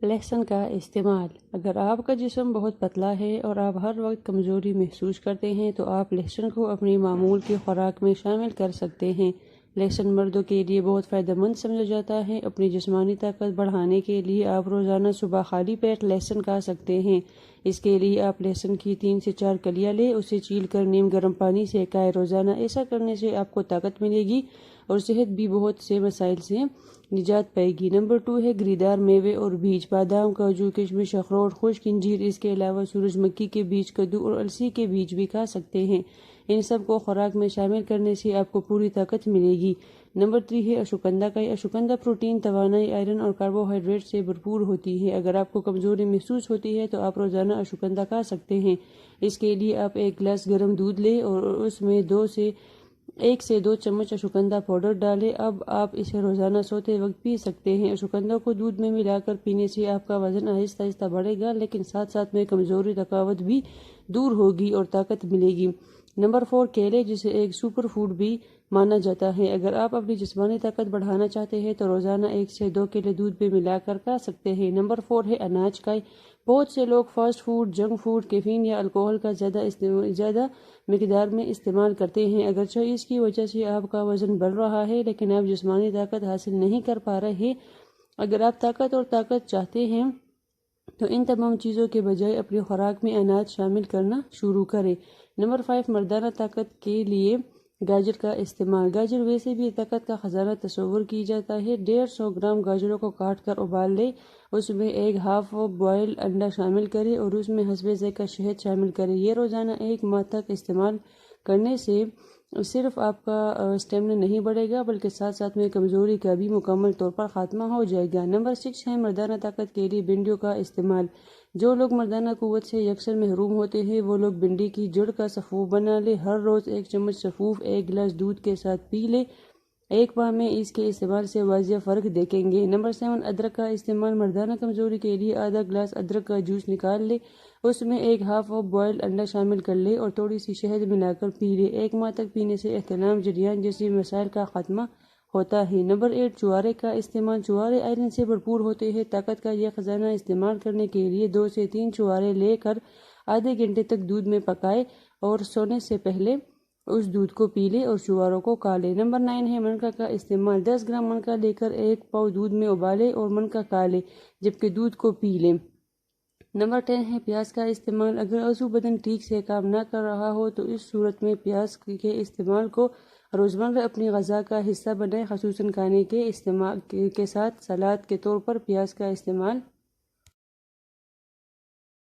لہسن کا استعمال۔ اگر آپ کا جسم بہت پتلا ہے اور آپ ہر وقت کمزوری محسوس کرتے ہیں تو آپ لہسن کو اپنی معمول کی خوراک میں شامل کر سکتے ہیں۔ لہسن مردوں کے لیے بہت فائدہ مند سمجھا جاتا ہے۔ اپنی جسمانی طاقت بڑھانے کے لیے آپ روزانہ صبح خالی پیٹ لہسن کھا سکتے ہیں۔ اس کے لیے آپ لہسن کی 3 سے 4 کلیاں لیں، اسے چھیل کر نیم گرم پانی سے کھائیں روزانہ۔ ایسا کرنے سے آپ کو طاقت ملے گی اور صحت بھی بہت سے مسائل سے نجات پائے گی۔ نمبر 2 ہے گری دار میوے اور بیج۔ بادام، کاجو، کشمش، اخروٹ، خشک انجیر، اس کے علاوہ سورج مکھی کے بیج، کدو اور السی کے بیج بھی کھا سکتے ہیں۔ ان سب کو خوراک میں شامل کرنے سے آپ کو پوری طاقت ملے گی۔ نمبر 3 ہے اشوگندھا کا۔ اشوگندھا پروٹین، توانائی، آئرن اور کاربوہائیڈریٹ سے بھرپور ہوتی ہے۔ اگر آپ کو کمزوری محسوس ہوتی ہے تو آپ روزانہ اشوگندھا کھا سکتے ہیں۔ اس کے لیے آپ 1 گلاس گرم دودھ لیں اور اس میں 1 سے 2 چمچ اشوگندھا پاؤڈر ڈالیں۔ اب آپ اسے روزانہ سوتے وقت پی سکتے ہیں۔ اشوگندھا کو دودھ میں ملا کر پینے سے آپ کا وزن آہستہ آہستہ بڑھے گا، لیکن ساتھ ساتھ میں کمزوری، تھکاوٹ بھی دور ہوگی اور طاقت ملے گی۔ نمبر 4 کیلے، جسے ایک سپر فوڈ بھی مانا جاتا ہے۔ اگر آپ اپنی جسمانی طاقت بڑھانا چاہتے ہیں تو روزانہ 1 سے 2 کیلے دودھ میں ملا کر کھا سکتے ہیں۔ نمبر 4 ہے اناج کائی۔ بہت سے لوگ fast food, junk food, caffeine یا الکوہل کا زیادہ مقدار میں استعمال کرتے ہیں۔ اگرچہ اس کی وجہ سے آپ کا وزن بڑھ رہا ہے، لیکن آپ جسمانی طاقت حاصل نہیں کر پا رہے۔ اگر آپ طاقت چاہتے ہیں تو ان تمام چیزوں کے بجائے اپنی خوراک میں اناج شامل کرنا شروع کریں۔ نمبر 5 مردانہ طاقت کے لیے گاجر کا استعمال۔ گاجر ویسے بھی طاقت کا خزانہ تصور کی جاتا ہے۔ 150 گرام گاجروں کو کاٹ کر ابال لیں، اس میں ایک ہاف بوائل انڈا شامل کریں اور اس میں حسب ذائقہ شہد شامل کریں۔ یہ روزانہ 1 ماہ تک استعمال کرنے سے صرف آپ کا اسٹیمنا نہیں بڑھے گا بلکہ ساتھ ساتھ میں کمزوری کا بھی مکمل طور پر خاتمہ ہو جائے گا۔ نمبر 6 ہے مردانہ طاقت کے لیے بھنڈیوں کا استعمال۔ جو لوگ مردانہ قوت سے یکسر محروم ہوتے ہیں وہ لوگ بھنڈی کی جڑ کا سفوف بنا لیں۔ ہر روز 1 چمچ سفوف 1 گلاس دودھ کے ساتھ پی لیں۔ 1 ماہ میں اس کے استعمال سے واضح فرق دیکھیں گے۔ نمبر 7 ادرک کا استعمال۔ مردانہ کمزوری کے لیے آدھا گلاس ادرک کا جوس نکال لیں، اس میں ایک ہاف بوائل انڈا شامل کر لیں اور تھوڑی سی شہد ملا کر پی لیں۔ 1 ماہ تک پینے سے احتلام، جریان جیسے مسائل کا خاتمہ ہوتا ہے۔ نمبر 8 چوارے کا استعمال۔ چوارے آئرن سے بھرپور ہوتے ہیں۔ طاقت کا یہ خزانہ استعمال کرنے کے لیے 2 سے 3 چوارے لے کر آدھے گھنٹے تک دودھ میں پکائیں اور سونے سے پہلے اس دودھ کو پی لیں اور چواروں کو کھا لیں۔ نمبر 9 ہے منکا کا استعمال۔ 10 گرام منکا لے کر 1 پاؤ دودھ میں ابالیں اور منکا کھا لیں جبکہ دودھ کو پی لیں۔ نمبر 10 ہے پیاز کا استعمال۔ اگر عضو بدن ٹھیک سے کام نہ کر رہا ہو تو اس صورت میں پیاز کے استعمال کو روزمرہ اپنی غذا کا حصہ بنائیں، خصوصاً کھانے کے ساتھ سلاد کے طور پر پیاز کا استعمال